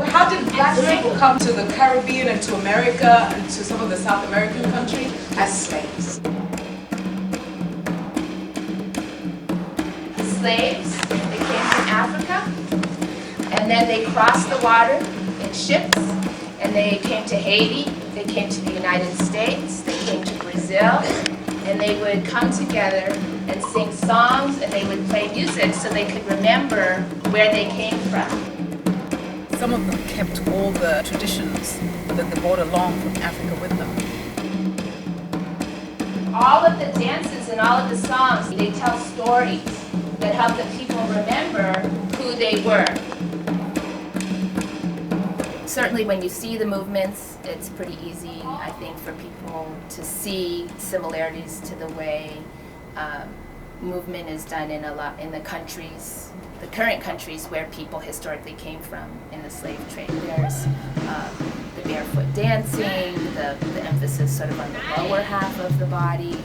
How did black people come to the Caribbean and to America and to some of the South American countries as slaves? Slaves, they came from Africa, and then they crossed the water in ships, and they came to Haiti, they came to the United States, they came to Brazil, and they would come together and sing songs, and they would play music so they could remember where they came from. Some of them kept all the traditions that they brought along from Africa with them. All of the dances and all of the songs, they tell stories that help the people remember who they were. Certainly when you see the movements, it's pretty easy, I think, for people to see similarities to the way movement is done in the countries, the current countries where people historically came from in the slave trade. There's the barefoot dancing, the emphasis sort of on the lower half of the body.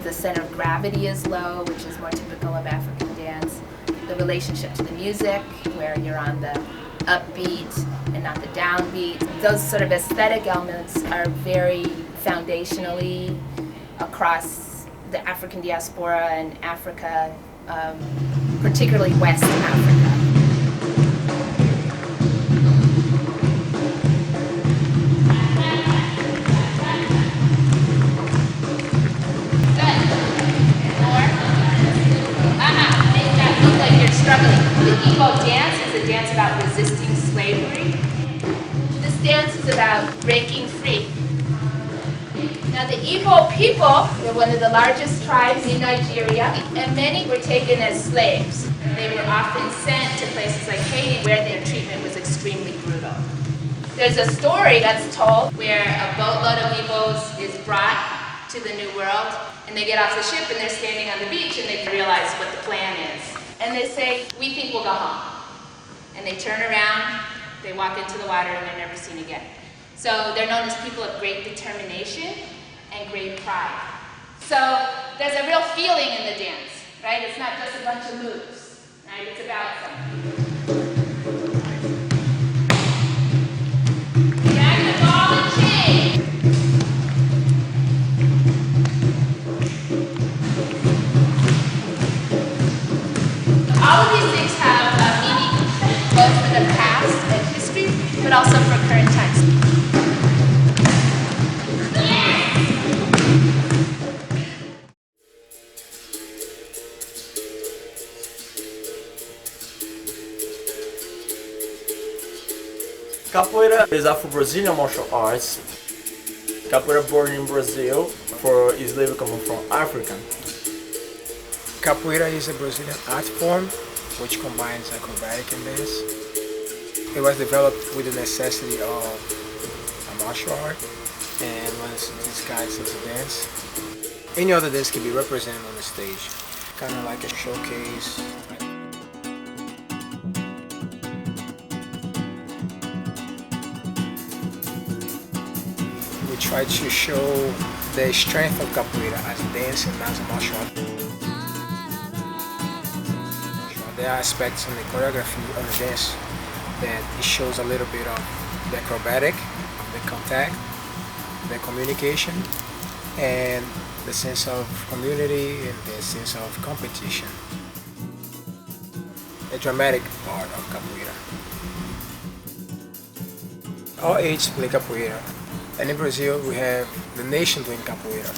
The center of gravity is low, which is more typical of African dance. The relationship to the music, where you're on the upbeat and not the downbeat. Those sort of aesthetic elements are very foundationally across the African diaspora and Africa, particularly West Africa. Struggling. The Igbo dance is a dance about resisting slavery. This dance is about breaking free. Now the Igbo people, they're one of the largest tribes in Nigeria, and many were taken as slaves. They were often sent to places like Haiti where their treatment was extremely brutal. There's a story that's told where a boatload of Igbos is brought to the New World, and they get off the ship and they're standing on the beach and they realize what the plan is. And they say, we think we'll go home. And they turn around, they walk into the water, and they're never seen again. So they're known as people of great determination and great pride. So there's a real feeling in the dance, right? It's not just a bunch of moves, right? It's about something. Drag the ball and chain. All of these things have meaning, both for the past and history, but also for current times. Capoeira is Afro-Brazilian martial arts. Capoeira born in Brazil for slaves coming from Africa. Capoeira is a Brazilian art form which combines acrobatic and dance. It was developed with the necessity of a martial art and was disguised as a dance. Any other dance can be represented on the stage, kind of like a showcase. We try to show the strength of Capoeira as a dance and as a martial art. There are aspects in the choreography of the dance that it shows a little bit of the acrobatic, the contact, the communication, and the sense of community and the sense of competition. The dramatic part of Capoeira. All ages play Capoeira, and in Brazil we have the nation doing Capoeira.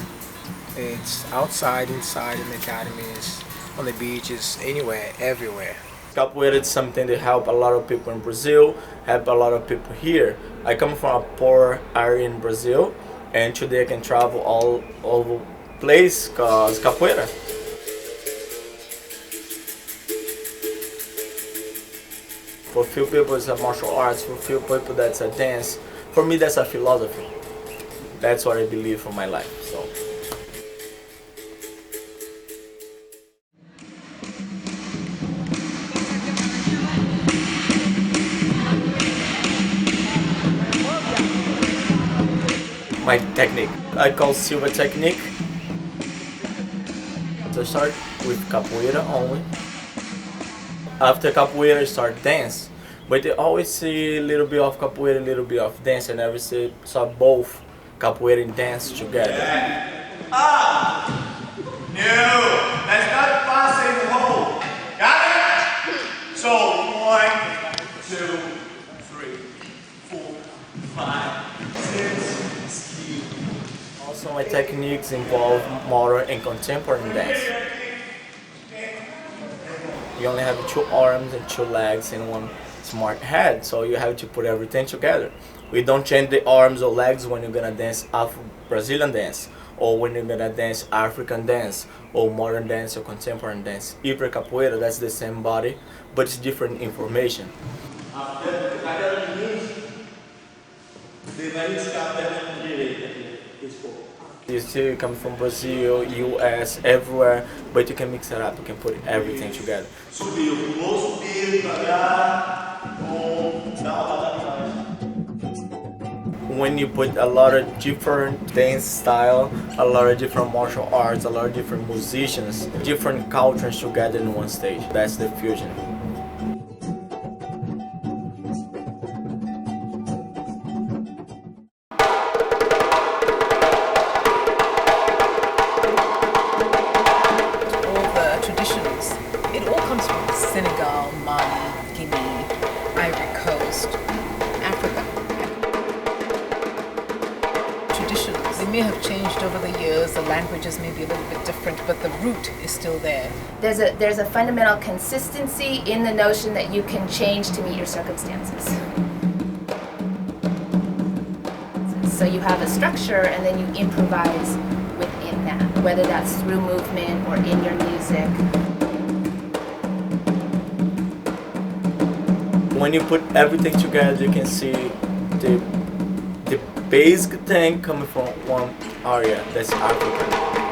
It's outside, inside, in the academies, on the beaches, anywhere, everywhere. Capoeira is something that help a lot of people in Brazil, help a lot of people here. I come from a poor area in Brazil, and today I can travel all over place cause Capoeira. For few people it's a martial arts, for few people that's a dance. For me that's a philosophy. That's what I believe for my life. So. My technique, I call silver technique. So I start with capoeira only. After capoeira I start dance, but they always see a little bit of capoeira, a little bit of dance. I never saw both capoeira and dance together. Ah! No, that's not passing the hole. Got it? So 1, 2, 3, 4, 5, 6. Also my techniques involve modern and contemporary dance. You only have 2 arms and 2 legs and 1 smart head, so you have to put everything together. We don't change the arms or legs when you're gonna dance Afro-Brazilian dance, or when you're gonna dance African dance, or modern dance or contemporary dance. Even capoeira, that's the same body, but it's different information. You see, you come from Brazil, US, everywhere, but you can mix it up, you can put everything together. When you put a lot of different dance style, a lot of different martial arts, a lot of different musicians, different cultures together in one stage, that's the fusion. It all comes from Senegal, Mali, Guinea, Ivory Coast, Africa. Traditions, they may have changed over the years, the languages may be a little bit different, but the root is still there. There's a fundamental consistency in the notion that you can change to meet your circumstances. So you have a structure and then you improvise within that, whether that's through movement or in your music. When you put everything together, you can see the basic thing coming from one area, that's Africa.